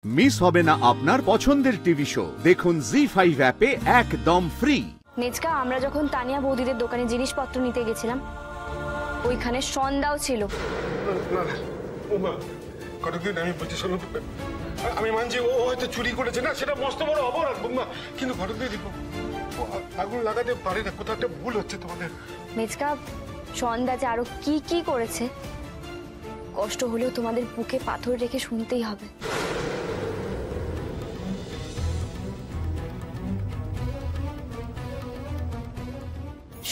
Miss হবে না আপনার পছন্দের টিভি শো। দেখুন জি5 অ্যাপে একদম ফ্রি। মেজকা, আমরা যখন তানিয়া বৌদিদের দোকানে জিনিসপত্র নিতে গেছিলাম ওইখানে সন্ধ্যাও ছিল। আমি বলছি শোনো, আমি মানছি ও হয়তো চুরি করেছে, না সেটা মস্ত বড় অপরাধ বৌমা, কিন্তু ঘটক দিদি আগুন লাগাতে পারে না, কোথাও একটা ভুল হচ্ছে তোমাদের। মেজকা, সন্ধ্যা যে আরো কি কি করেছে, কষ্ট হলেও তোমাদের বুকে পাথর রেখে শুনতেই হবে।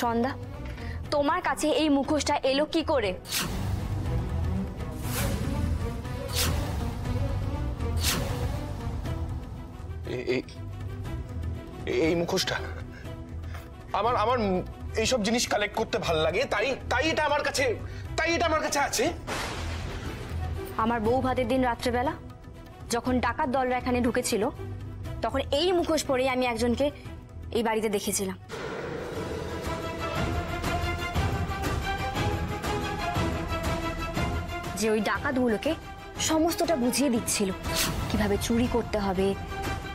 সন্ধ্যা, তোমার কাছে এই মুখোশটা এলো কি করে? এই মুখোশটা আমার আমার এইসব জিনিস কালেক্ট করতে ভাল লাগে, তাই এটা আমার কাছে আছে। আমার বউ ভাতের দিন রাত্রেবেলা যখন ডাকাত দলরা এখানে ঢুকেছিল তখন এই মুখোশ পরেই আমি একজনকে এই বাড়িতে দেখেছিলাম। যে ওই ডাকাতগুলোকে সমস্তটা বুঝিয়ে দিচ্ছিল, কিভাবে চুরি করতে হবে,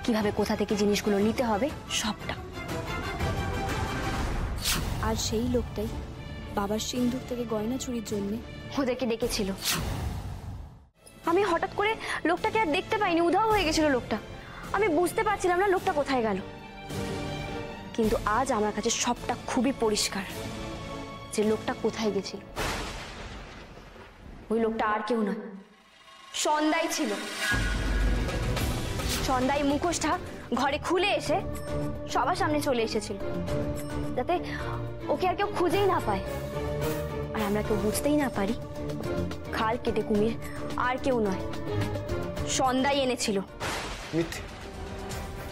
কিভাবে কোথা থেকে জিনিসগুলো নিতে হবে, সবটা। আর সেই লোকটাই বাবার সিন্দুক থেকে গয়না চুরির জন্য ওদেরকে ডেকেছিল। আমি হঠাৎ করে লোকটাকে আর দেখতে পাইনি, উধাও হয়ে গেছিল লোকটা। আমি বুঝতে পারছিলাম না লোকটা কোথায় গেল। কিন্তু আজ আমার কাছে সবটা খুবই পরিষ্কার যে লোকটা কোথায় গেছিল। ওই লোকটা আর কেউ নয়, সন্ধ্যাই ছিল। সন্ধ্যায় মুখোশটা ঘরে খুলে এসে সবার সামনে চলে এসেছিল, যাতে ওকে আর কেউ খুঁজেই না পায়, আর আমরা কেউ বুঝতেই না পারি খাল কেটে কুমির আর কেউ নয়, সন্ধ্যাই এনেছিল। মিথ্যে,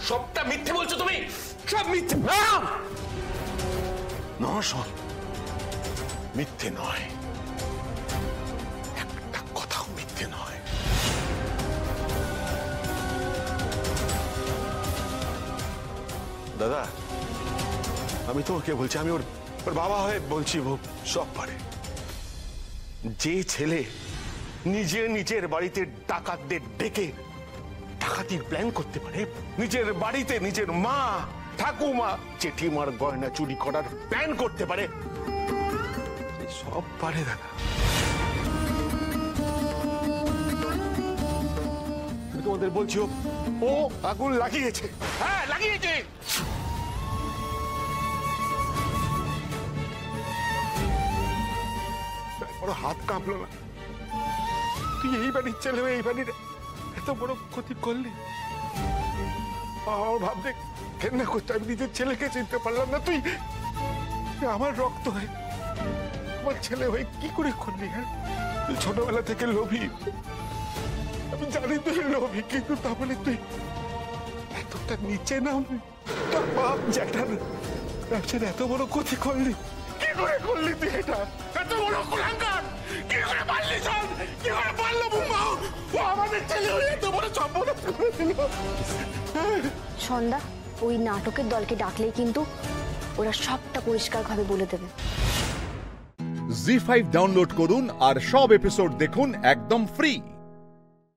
সবটা মিথ্যে বলছো তুমি, সব মিথ্যে। না শোন, মিথ্যে নয়, একটা কথাও মিথ্যে নয়। দাদা, আমি তোমাকে বলছি, আমি ওর বাবা হয়ে বলছি, ও সব পারে। যে ছেলে নিজের বাড়িতে ডাকাতদের ডেকে ডাকাতির প্ল্যান করতে পারে, নিজের বাড়িতে নিজের মা, ঠাকুমা, জেঠিমার গয়না চুরি করার প্ল্যান করতে পারে, সব পারে দাদা। আমি তোমাদের বলছি, ও আগুন লাগিয়েছে। হ্যাঁ, লাগিয়েছে। বড় হাত কাঁপলো না? তুই এই বাড়ির ছেলে, এই বাড়ির এত বড় ক্ষতি করলি। আমার ভাবতে কেন করতে, আমি নিজের ছেলেকে চিনতে পারলাম না। তুই আমার রক্ত হয়ে, আমার ছেলে হয়ে কি করে করলি? হ্যাঁ, তুই ছোটবেলা থেকে লোভী, আমি জানি তুই লোভী, কিন্তু তাহলে তুই এতটা নিচে নামবি? তোর বাপ জ্যাঠার ব্যবসার এত বড় ক্ষতি করলি, কি করে করলি তুই এটা? এত বড় কুলাঙ্গার কি করে পারলি? কি করে পারলো বুমা? ও আমাদের ছেলে হয়ে এত বড় সম্পর্ক করে দিল। সন্ধ্যা, ওই নাটকের দলকে ডাকলেই কিন্তু ওরা সবটা পরিষ্কারভাবে বলে দেবে। জি5 ডাউনলোড করুন আর সব এপিসোড দেখুন একদম ফ্রি।